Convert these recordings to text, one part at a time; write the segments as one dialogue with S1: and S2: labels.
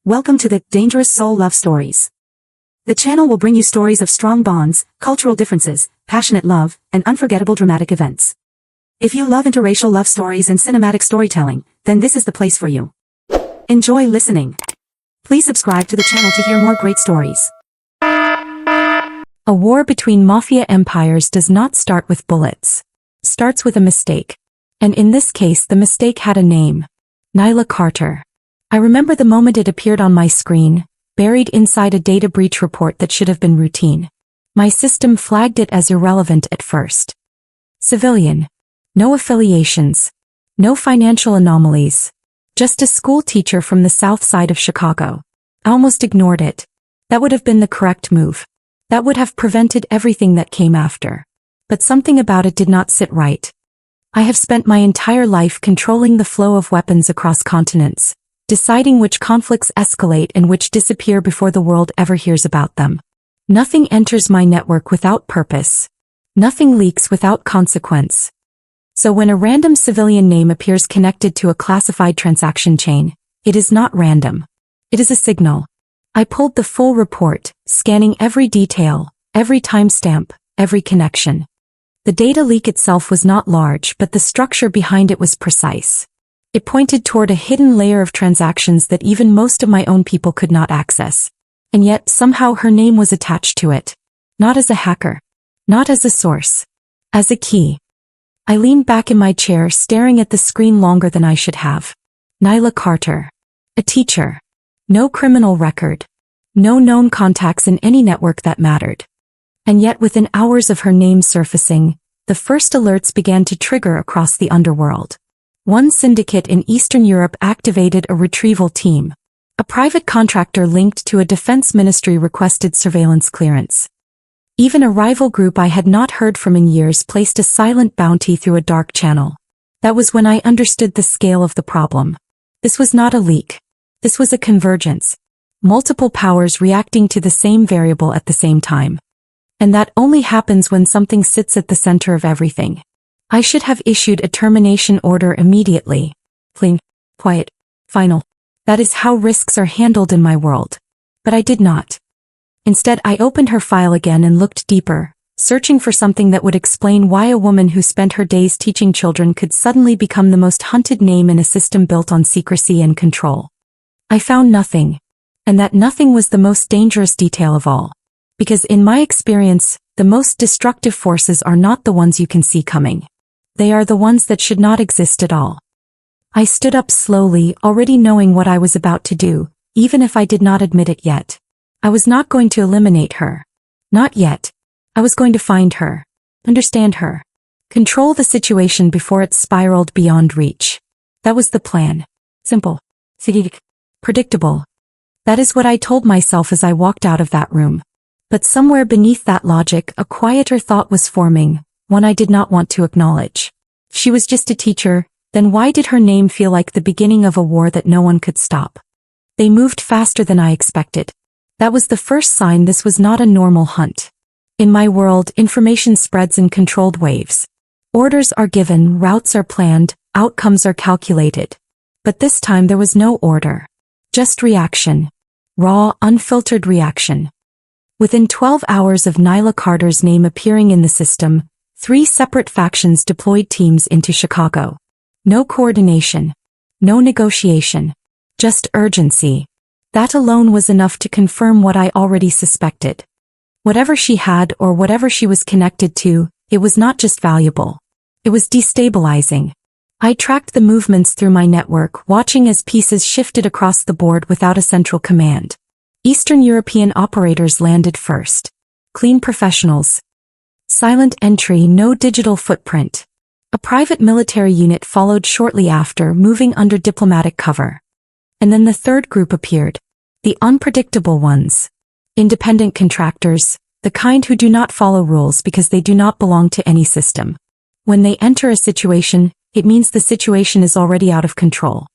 S1: Welcome to the Dangerous Soul Love Stories. The channel will bring you stories of strong bonds, cultural differences, passionate love, and unforgettable dramatic events. If you love interracial love stories and cinematic storytelling, then this is the place for you. Enjoy listening. Please subscribe to the channel to hear more great stories.
S2: A war between mafia empires does not start with bullets. Starts with a mistake. And in this case the mistake had a name. Nyla Carter. I remember the moment it appeared on my screen, buried inside a data breach report that should have been routine. My system flagged it as irrelevant at first. Civilian. No affiliations. No financial anomalies. Just a school teacher from the south side of Chicago. I almost ignored it. That would have been the correct move. That would have prevented everything that came after. But something about it did not sit right. I have spent my entire life controlling the flow of weapons across continents, deciding which conflicts escalate and which disappear before the world ever hears about them. Nothing enters my network without purpose. Nothing leaks without consequence. So when a random civilian name appears connected to a classified transaction chain, it is not random. It is a signal. I pulled the full report, scanning every detail, every timestamp, every connection. The data leak itself was not large, but the structure behind it was precise. It pointed toward a hidden layer of transactions that even most of my own people could not access. And yet somehow her name was attached to it. Not as a hacker. Not as a source. As a key. I leaned back in my chair, staring at the screen longer than I should have. Nyla Carter. A teacher. No criminal record. No known contacts in any network that mattered. And yet within hours of her name surfacing, the first alerts began to trigger across the underworld. One syndicate in Eastern Europe activated a retrieval team. A private contractor linked to a defense ministry requested surveillance clearance. Even a rival group I had not heard from in years placed a silent bounty through a dark channel. That was when I understood the scale of the problem. This was not a leak. This was a convergence. Multiple powers reacting to the same variable at the same time. And that only happens when something sits at the center of everything. I should have issued a termination order immediately. Clean, quiet, final. That is how risks are handled in my world. But I did not. Instead, I opened her file again and looked deeper, searching for something that would explain why a woman who spent her days teaching children could suddenly become the most hunted name in a system built on secrecy and control. I found nothing. And that nothing was the most dangerous detail of all. Because in my experience, the most destructive forces are not the ones you can see coming. They are the ones that should not exist at all. I stood up slowly, already knowing what I was about to do, even if I did not admit it yet. I was not going to eliminate her. Not yet. I was going to find her. Understand her. Control the situation before it spiraled beyond reach. That was the plan. Simple. Predictable. That is what I told myself as I walked out of that room. But somewhere beneath that logic, a quieter thought was forming, one I did not want to acknowledge. If she was just a teacher, then why did her name feel like the beginning of a war that no one could stop? They moved faster than I expected. That was the first sign this was not a normal hunt. In my world, information spreads in controlled waves. Orders are given, routes are planned, outcomes are calculated. But this time there was no order. Just reaction. Raw, unfiltered reaction. Within 12 hours of Nyla Carter's name appearing in the system, 3 separate factions deployed teams into Chicago. No coordination. No negotiation. Just urgency. That alone was enough to confirm what I already suspected. Whatever she had or whatever she was connected to, it was not just valuable. It was destabilizing. I tracked the movements through my network, watching as pieces shifted across the board without a central command. Eastern European operators landed first. Clean professionals. Silent entry, no digital footprint. A private military unit followed shortly after, moving under diplomatic cover. And then the third group appeared. The unpredictable ones. Independent contractors, the kind who do not follow rules because they do not belong to any system. When they enter a situation, it means the situation is already out of control.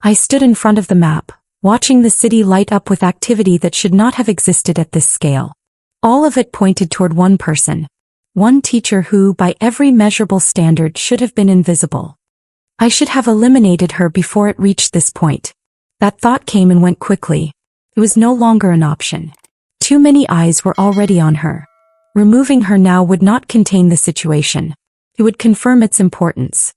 S2: I stood in front of the map, watching the city light up with activity that should not have existed at this scale. All of it pointed toward one person. One teacher who, by every measurable standard, should have been invisible. I should have eliminated her before it reached this point. That thought came and went quickly. It was no longer an option. Too many eyes were already on her. Removing her now would not contain the situation. It would confirm its importance.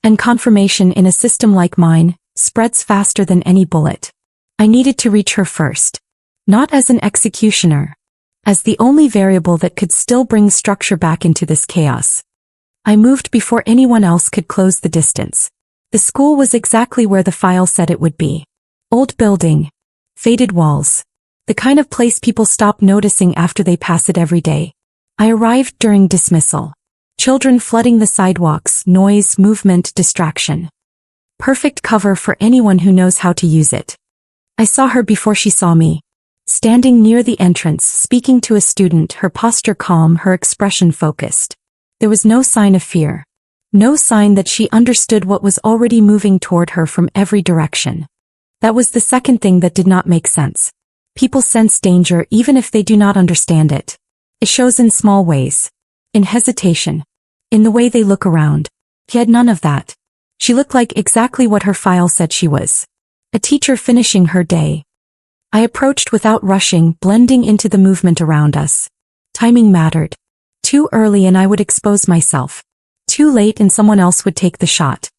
S2: And confirmation in a system like mine spreads faster than any bullet. I needed to reach her first. Not as an executioner. As the only variable that could still bring structure back into this chaos. I moved before anyone else could close the distance. The school was exactly where the file said it would be. Old building. Faded walls. The kind of place people stop noticing after they pass it every day. I arrived during dismissal. Children flooding the sidewalks, noise, movement, distraction. Perfect cover for anyone who knows how to use it. I saw her before she saw me. Standing near the entrance, speaking to a student, her posture calm, her expression focused. There was no sign of fear. No sign that she understood what was already moving toward her from every direction. That was the second thing that did not make sense. People sense danger even if they do not understand it. It shows in small ways. In hesitation. In the way they look around. He had none of that. She looked like exactly what her file said she was. A teacher finishing her day. I approached without rushing, blending into the movement around us. Timing mattered. Too early and I would expose myself. Too late and someone else would take the shot.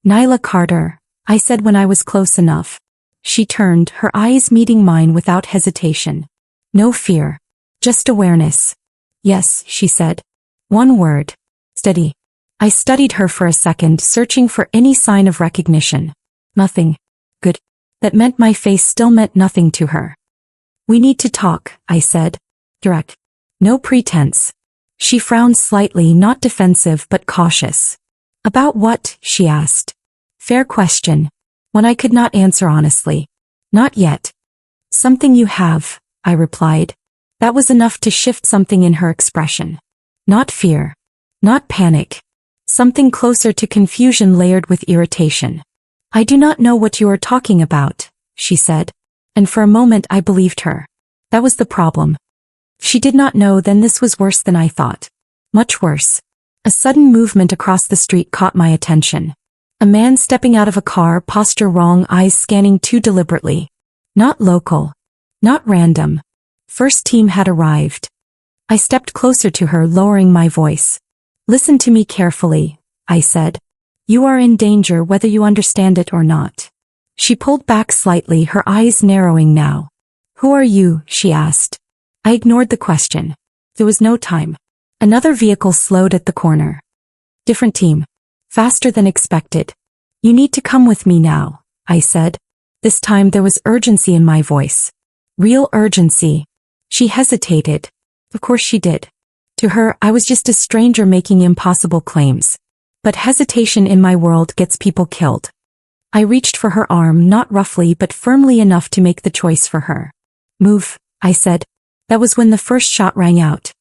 S2: Nyla Carter, I said when I was close enough. She turned, her eyes meeting mine without hesitation. No fear. Just awareness. Yes, she said. One word. Steady. I studied her for a second, searching for any sign of recognition. Nothing. Good. That meant my face still meant nothing to her. We need to talk, I said. Direct. No pretense. She frowned slightly, not defensive but cautious. About what? She asked. Fair question. One I could not answer honestly. Not yet. Something you have, I replied. That was enough to shift something in her expression. Not fear. Not panic. Something closer to confusion layered with irritation. I do not know what you are talking about, she said. And for a moment I believed her. That was the problem. If she did not know, then this was worse than I thought. Much worse. A sudden movement across the street caught my attention. A man stepping out of a car, posture wrong, eyes scanning too deliberately. Not local. Not random. First team had arrived. I stepped closer to her, lowering my voice. Listen to me carefully, I said. You are in danger whether you understand it or not. She pulled back slightly, her eyes narrowing now. Who are you? She asked. I ignored the question. There was no time. Another vehicle slowed at the corner. Different team. Faster than expected. You need to come with me now, I said. This time there was urgency in my voice. Real urgency. She hesitated. Of course she did. To her, I was just a stranger making impossible claims. But hesitation in my world gets people killed. I reached for her arm, not roughly but firmly enough to make the choice for her. Move, I said. That was when the first shot rang out.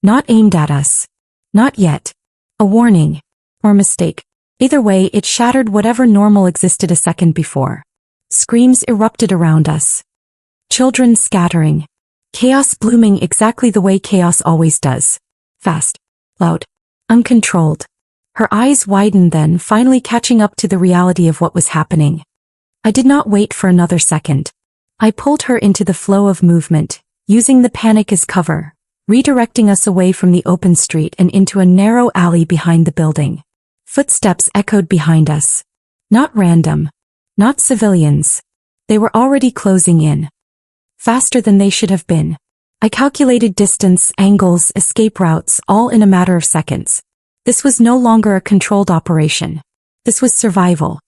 S2: Not aimed at us. Not yet. A warning. Or mistake. Either way, it shattered whatever normal existed a second before. Screams erupted around us. Children scattering. Chaos blooming exactly the way chaos always does. Fast. Loud. Uncontrolled. Her eyes widened then, finally catching up to the reality of what was happening. I did not wait for another second. I pulled her into the flow of movement, using the panic as cover, redirecting us away from the open street and into a narrow alley behind the building. Footsteps echoed behind us. Not random. Not civilians. They were already closing in. Faster than they should have been. I calculated distance, angles, escape routes, all in a matter of seconds. This was no longer a controlled operation. This was survival.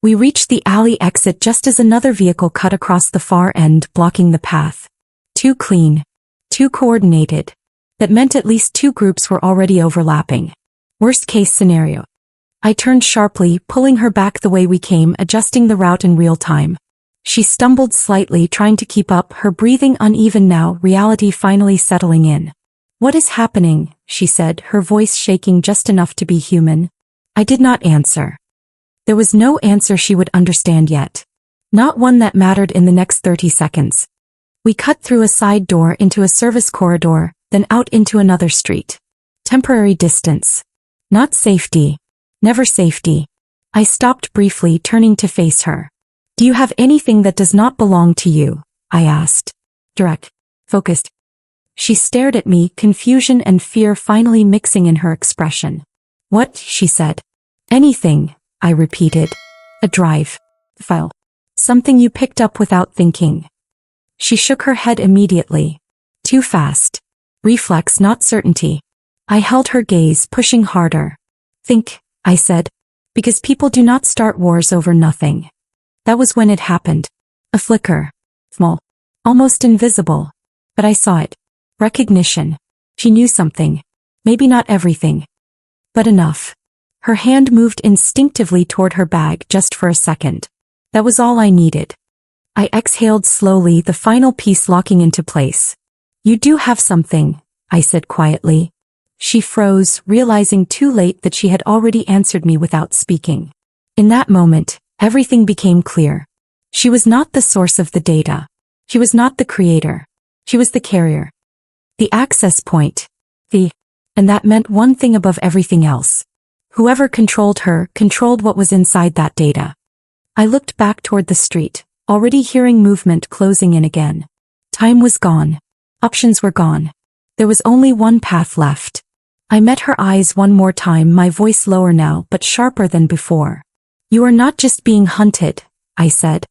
S2: We reached the alley exit just as another vehicle cut across the far end, blocking the path. Too clean. Too coordinated. That meant at least two groups were already overlapping. Worst case scenario. I turned sharply, pulling her back the way we came, adjusting the route in real time. She stumbled slightly, trying to keep up, her breathing uneven now, reality finally settling in. What is happening? She said, her voice shaking just enough to be human. I did not answer. There was no answer she would understand yet. Not one that mattered in the next 30 seconds. We cut through a side door into a service corridor, then out into another street. Temporary distance. Not safety. Never safety. I stopped briefly, turning to face her. Do you have anything that does not belong to you? I asked. Direct. Focused. She stared at me, confusion and fear finally mixing in her expression. What? She said. Anything, I repeated. A drive. File. Something you picked up without thinking. She shook her head immediately. Too fast. Reflex, not certainty. I held her gaze, pushing harder. Think, I said. Because people do not start wars over nothing. That was when it happened. A flicker. Small. Almost invisible. But I saw it. Recognition. She knew something. Maybe not everything. But enough. Her hand moved instinctively toward her bag just for a second. That was all I needed. I exhaled slowly, the final piece locking into place. You do have something, I said quietly. She froze, realizing too late that she had already answered me without speaking. In that moment, everything became clear. She was not the source of the data. She was not the creator. She was the carrier. The access point. And that meant one thing above everything else. Whoever controlled her controlled what was inside that data. I looked back toward the street, already hearing movement closing in again. Time was gone. Options were gone. There was only one path left. I met her eyes one more time, my voice lower now but sharper than before. You are not just being hunted, I said.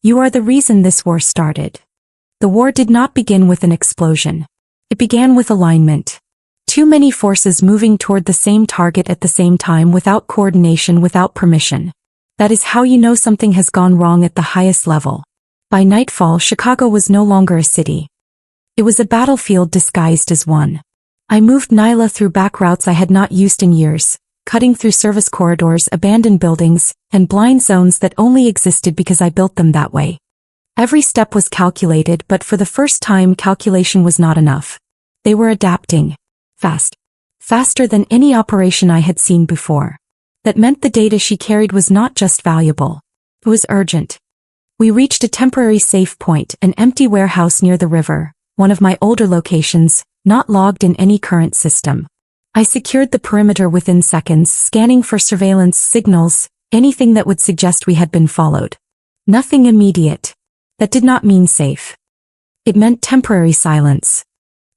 S2: You are the reason this war started. The war did not begin with an explosion. It began with alignment. Too many forces moving toward the same target at the same time without coordination, without permission. That is how you know something has gone wrong at the highest level. By nightfall, Chicago was no longer a city. It was a battlefield disguised as one. I moved Nyla through back routes I had not used in years, cutting through service corridors, abandoned buildings, and blind zones that only existed because I built them that way. Every step was calculated, but for the first time calculation was not enough. They were adapting. Fast. Faster than any operation I had seen before. That meant the data she carried was not just valuable. It was urgent. We reached a temporary safe point, an empty warehouse near the river, one of my older locations, not logged in any current system. I secured the perimeter within seconds, scanning for surveillance signals, anything that would suggest we had been followed. Nothing immediate. That did not mean safe. It meant temporary silence.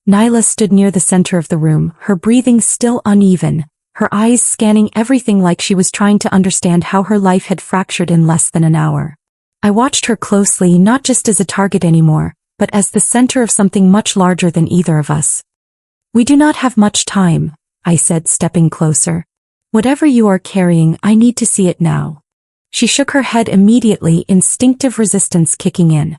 S2: Nyla stood near the center of the room, her breathing still uneven, her eyes scanning everything like she was trying to understand how her life had fractured in less than an hour. I watched her closely, not just as a target anymore, but as the center of something much larger than either of us. We do not have much time, I said, stepping closer. Whatever you are carrying, I need to see it now. She shook her head immediately, instinctive resistance kicking in.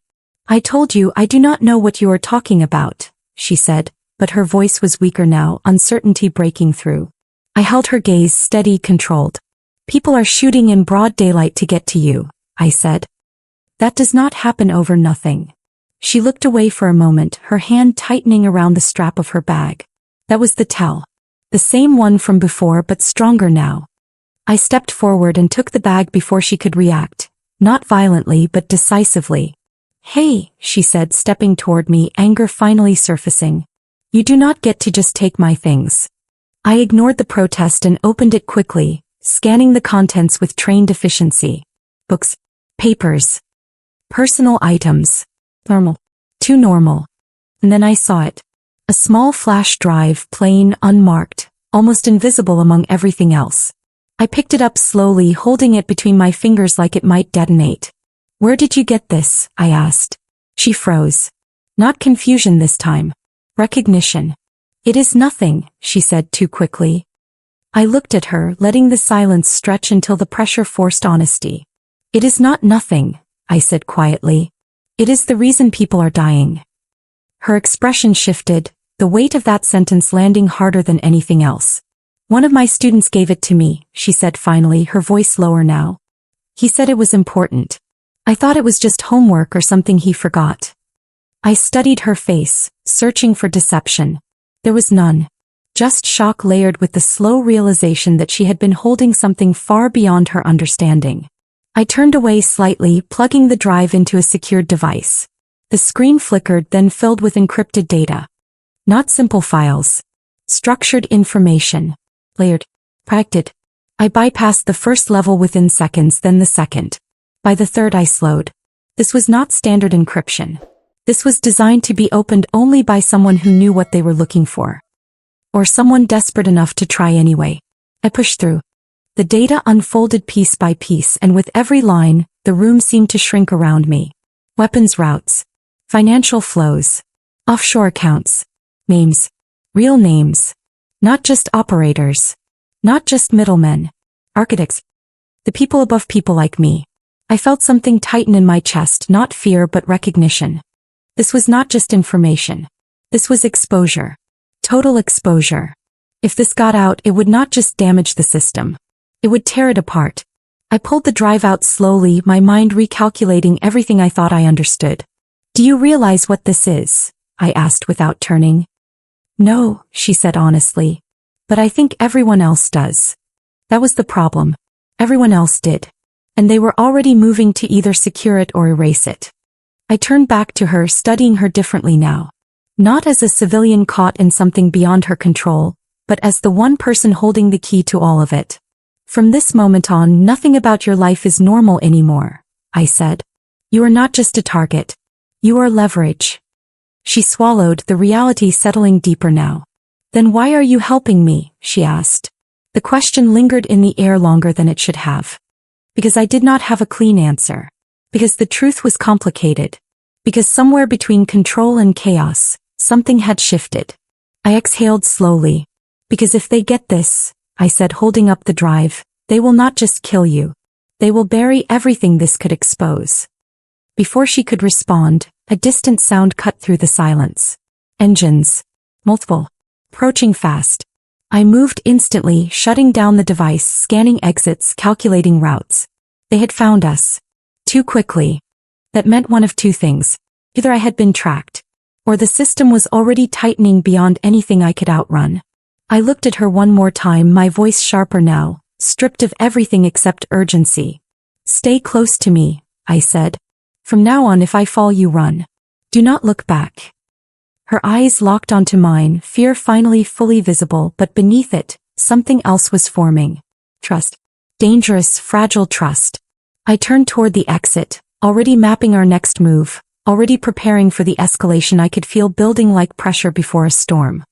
S2: I told you I do not know what you are talking about, she said, but her voice was weaker now, uncertainty breaking through. I held her gaze steady, controlled. People are shooting in broad daylight to get to you, I said. That does not happen over nothing. She looked away for a moment, her hand tightening around the strap of her bag. That was the tell. The same one from before, but stronger now. I stepped forward and took the bag before she could react, not violently but decisively. Hey, she said, stepping toward me, anger finally surfacing. You do not get to just take my things. I ignored the protest and opened it quickly, scanning the contents with trained efficiency. Books, papers, personal items. Normal. Too normal. And then I saw it. A small flash drive, plain, unmarked, almost invisible among everything else. I picked it up slowly, holding it between my fingers like it might detonate. Where did you get this? I asked. She froze. Not confusion this time. Recognition. It is nothing, she said too quickly. I looked at her, letting the silence stretch until the pressure forced honesty. It is not nothing, I said quietly. It is the reason people are dying. Her expression shifted, the weight of that sentence landing harder than anything else. One of my students gave it to me, she said finally, her voice lower now. He said it was important. I thought it was just homework or something he forgot. I studied her face, searching for deception. There was none. Just shock layered with the slow realization that she had been holding something far beyond her understanding. I turned away slightly, plugging the drive into a secured device. The screen flickered, then filled with encrypted data. Not simple files. Structured information. Layered. Practed. I bypassed the first level within seconds, then the second. By the third I slowed. This was not standard encryption. This was designed to be opened only by someone who knew what they were looking for. Or someone desperate enough to try anyway. I pushed through. The data unfolded piece by piece, and with every line, the room seemed to shrink around me. Weapons routes. Financial flows. Offshore accounts. Names. Real names. Not just operators. Not just middlemen. Architects. The people above people like me. I felt something tighten in my chest, not fear but recognition. This was not just information. This was exposure. Total exposure. If this got out, it would not just damage the system. It would tear it apart. I pulled the drive out slowly, my mind recalculating everything I thought I understood. Do you realize what this is? I asked without turning. No, she said honestly. But I think everyone else does. That was the problem. Everyone else did. And they were already moving to either secure it or erase it. I turned back to her, studying her differently now. Not as a civilian caught in something beyond her control, but as the one person holding the key to all of it. From this moment on, nothing about your life is normal anymore, I said. You are not just a target. You are leverage. She swallowed, the reality settling deeper now. Then why are you helping me? She asked. The question lingered in the air longer than it should have. Because I did not have a clean answer. Because the truth was complicated. Because somewhere between control and chaos, something had shifted. I exhaled slowly. Because if they get this, I said, holding up the drive, they will not just kill you. They will bury everything this could expose. Before she could respond, a distant sound cut through the silence. Engines. Multiple. Approaching fast. I moved instantly, shutting down the device, scanning exits, calculating routes. They had found us. Too quickly. That meant one of two things. Either I had been tracked, or the system was already tightening beyond anything I could outrun. I looked at her one more time, my voice sharper now, stripped of everything except urgency. Stay close to me, I said. From now on, if I fall, you run. Do not look back. Her eyes locked onto mine, fear finally fully visible, but beneath it, something else was forming. Trust. Dangerous, fragile trust. I turned toward the exit, already mapping our next move, already preparing for the escalation I could feel building like pressure before a storm.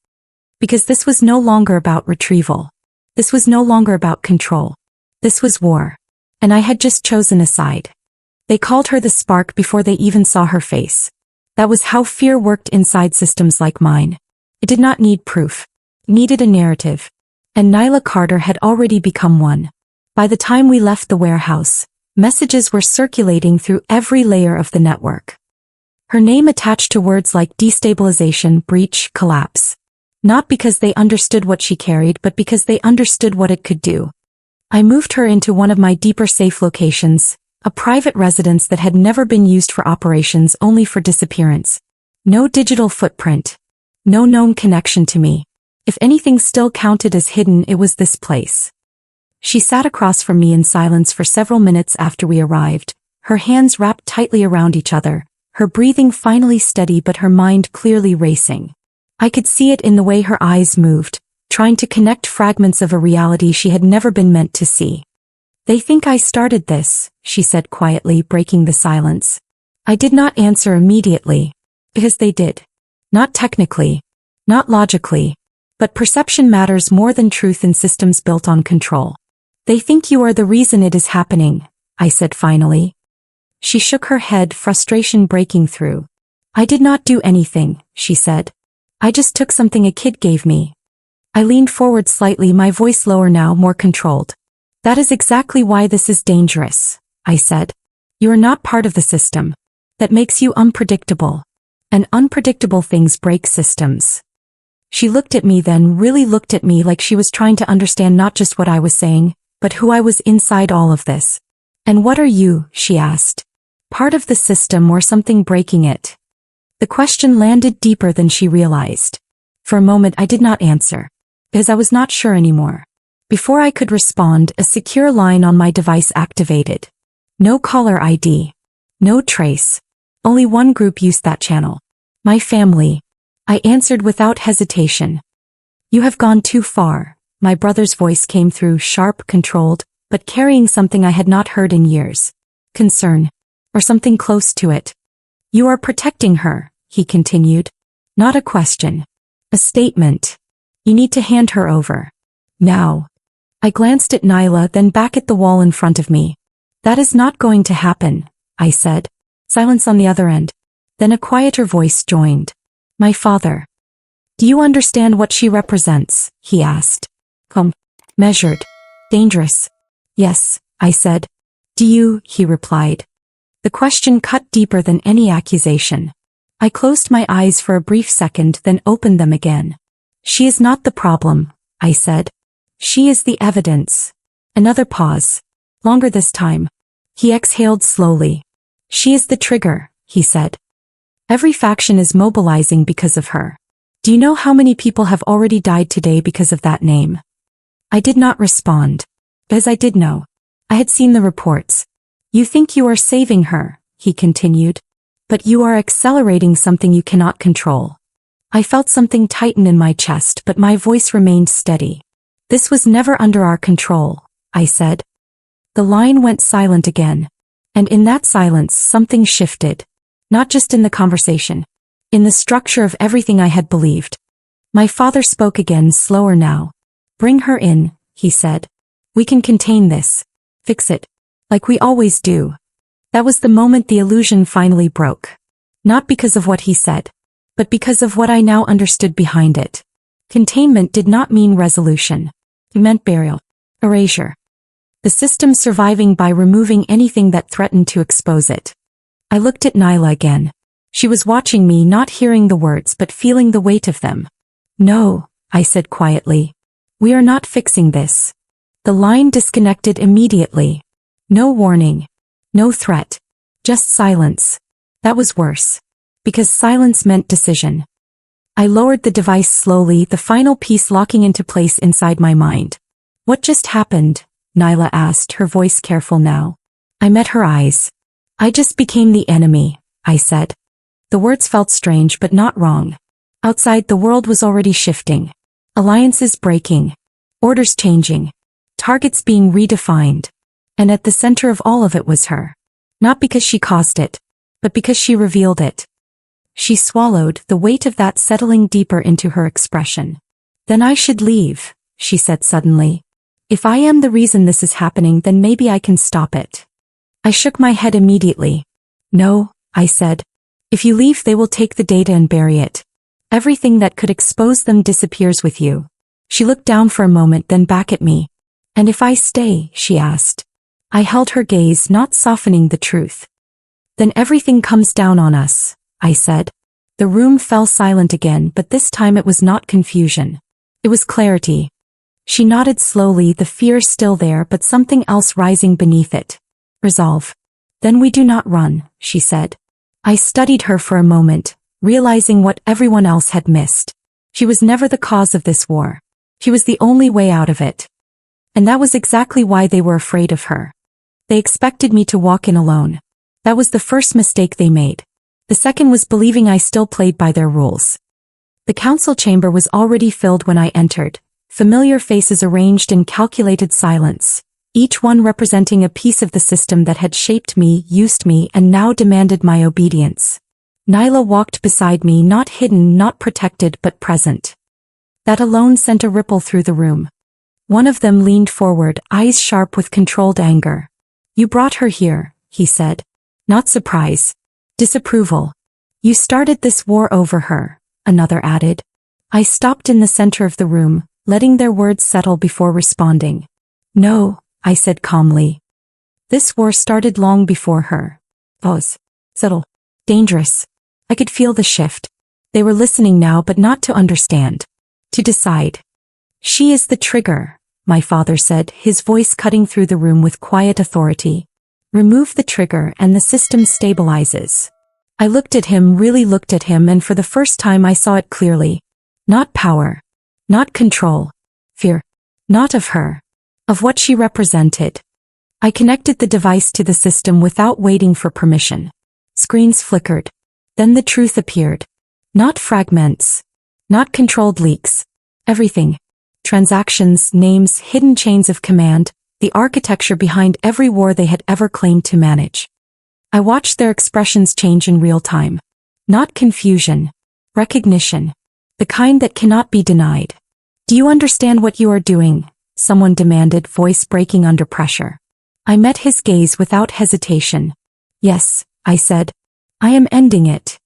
S2: Because this was no longer about retrieval. This was no longer about control. This was war. And I had just chosen a side. They called her the spark before they even saw her face. That was how fear worked inside systems like mine. It did not need proof. It needed a narrative. And Nyla Carter had already become one. By the time we left the warehouse, messages were circulating through every layer of the network. Her name attached to words like destabilization, breach, collapse. Not because they understood what she carried, but because they understood what it could do. I moved her into one of my deeper safe locations, a private residence that had never been used for operations, only for disappearance. No digital footprint. No known connection to me. If anything still counted as hidden, it was this place. She sat across from me in silence for several minutes after we arrived, her hands wrapped tightly around each other, her breathing finally steady but her mind clearly racing. I could see it in the way her eyes moved, trying to connect fragments of a reality she had never been meant to see. They think I started this, she said quietly, breaking the silence. I did not answer immediately. Because they did. Not technically. Not logically. But perception matters more than truth in systems built on control. They think you are the reason it is happening, I said finally. She shook her head, frustration breaking through. I did not do anything, she said. I just took something a kid gave me. I leaned forward slightly, my voice lower now, more controlled. That is exactly why this is dangerous, I said. You are not part of the system. That makes you unpredictable. And unpredictable things break systems. She looked at me, then really looked at me, like she was trying to understand not just what I was saying, but who I was inside all of this. And what are you, she asked. Part of the system or something breaking it? The question landed deeper than she realized. For a moment I did not answer. Because I was not sure anymore. Before I could respond, a secure line on my device activated. No caller ID. No trace. Only one group used that channel. My family. I answered without hesitation. You have gone too far. My brother's voice came through, sharp, controlled, but carrying something I had not heard in years. concern, or something close to it. You are protecting her, he continued. Not a question. A statement. You need to hand her over. Now. I glanced at Nyla, then back at the wall in front of me. That is not going to happen, I said. Silence on the other end. Then a quieter voice joined. My father. Do you understand what she represents? He asked. Measured. Dangerous. Yes, I said. Do you? He replied. The question cut deeper than any accusation. I closed my eyes for a brief second, then opened them again. She is not the problem, I said. She is the evidence. Another pause. Longer this time. He exhaled slowly. She is the trigger, he said. Every faction is mobilizing because of her. Do you know how many people have already died today because of that name? I did not respond. As I did know. I had seen the reports. You think you are saving her, he continued. But you are accelerating something you cannot control. I felt something tighten in my chest, but my voice remained steady. This was never under our control, I said. The line went silent again. And in that silence something shifted. Not just in the conversation. In the structure of everything I had believed. My father spoke again, slower now. Bring her in, he said. We can contain this. Fix it. Like we always do. That was the moment the illusion finally broke. Not because of what he said. But because of what I now understood behind it. Containment did not mean resolution. It meant burial. Erasure. The system surviving by removing anything that threatened to expose it. I looked at Nyla again. She was watching me, not hearing the words but feeling the weight of them. No, I said quietly. We are not fixing this. The line disconnected immediately. No warning. No threat. Just silence. That was worse. Because silence meant decision. I lowered the device slowly, the final piece locking into place inside my mind. What just happened? Nyla asked, her voice careful now. I met her eyes. I just became the enemy, I said. The words felt strange but not wrong. Outside the world was already shifting. Alliances breaking. Orders changing. Targets being redefined. And at the center of all of it was her. Not because she caused it, but because she revealed it. She swallowed, the weight of that settling deeper into her expression. Then I should leave, she said suddenly. If I am the reason this is happening, then maybe I can stop it. I shook my head immediately. No, I said. If you leave, they will take the data and bury it. Everything that could expose them disappears with you. She looked down for a moment, then back at me. And if I stay, she asked. I held her gaze, not softening the truth. Then everything comes down on us, I said. The room fell silent again, but this time it was not confusion. It was clarity. She nodded slowly, the fear still there but something else rising beneath it. Resolve. Then we do not run, she said. I studied her for a moment, realizing what everyone else had missed. She was never the cause of this war. She was the only way out of it. And that was exactly why they were afraid of her. They expected me to walk in alone. That was the first mistake they made. The second was believing I still played by their rules. The council chamber was already filled when I entered. Familiar faces arranged in calculated silence, each one representing a piece of the system that had shaped me, used me, and now demanded my obedience. Nyla walked beside me, not hidden, not protected, but present. That alone sent a ripple through the room. One of them leaned forward, eyes sharp with controlled anger. You brought her here, he said. Not surprise. Disapproval. You started this war over her, another added. I stopped in the center of the room, letting their words settle before responding. No, I said calmly. This war started long before her. Pause. Subtle. Dangerous. I could feel the shift. They were listening now, but not to understand. To decide. She is the trigger, my father said, his voice cutting through the room with quiet authority. Remove the trigger and the system stabilizes. I looked at him, really looked at him, and for the first time I saw it clearly. Not power. Not control. Fear. Not of her. Of what she represented. I connected the device to the system without waiting for permission. Screens flickered. Then the truth appeared. Not fragments. Not controlled leaks. Everything. Transactions, names, hidden chains of command. the architecture behind every war they had ever claimed to manage. I watched their expressions change in real time. Not confusion. Recognition. The kind that cannot be denied. Do you understand what you are doing? Someone demanded, voice breaking under pressure. I met his gaze without hesitation. Yes, I said. I am ending it.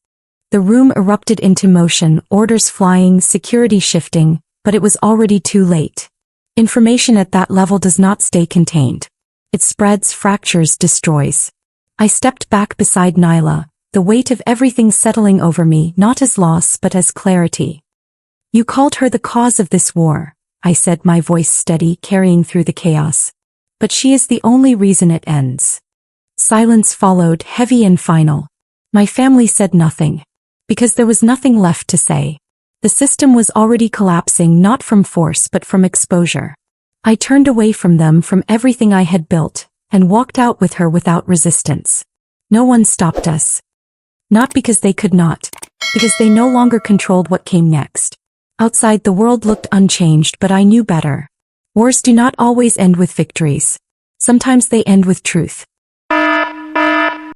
S2: The room erupted into motion, orders flying, security shifting, but it was already too late. Information at that level does not stay contained. It spreads, fractures, destroys. I stepped back beside Nyla, the weight of everything settling over me, not as loss but as clarity. You called her the cause of this war, I said, my voice steady, carrying through the chaos. But she is the only reason it ends. Silence followed, heavy and final. My family said nothing. Because there was nothing left to say. The system was already collapsing, not from force but from exposure. I turned away from them, from everything I had built, and walked out with her without resistance. No one stopped us. Not because they could not, because they no longer controlled what came next. Outside the world looked unchanged, but I knew better. Wars do not always end with victories. Sometimes they end with truth.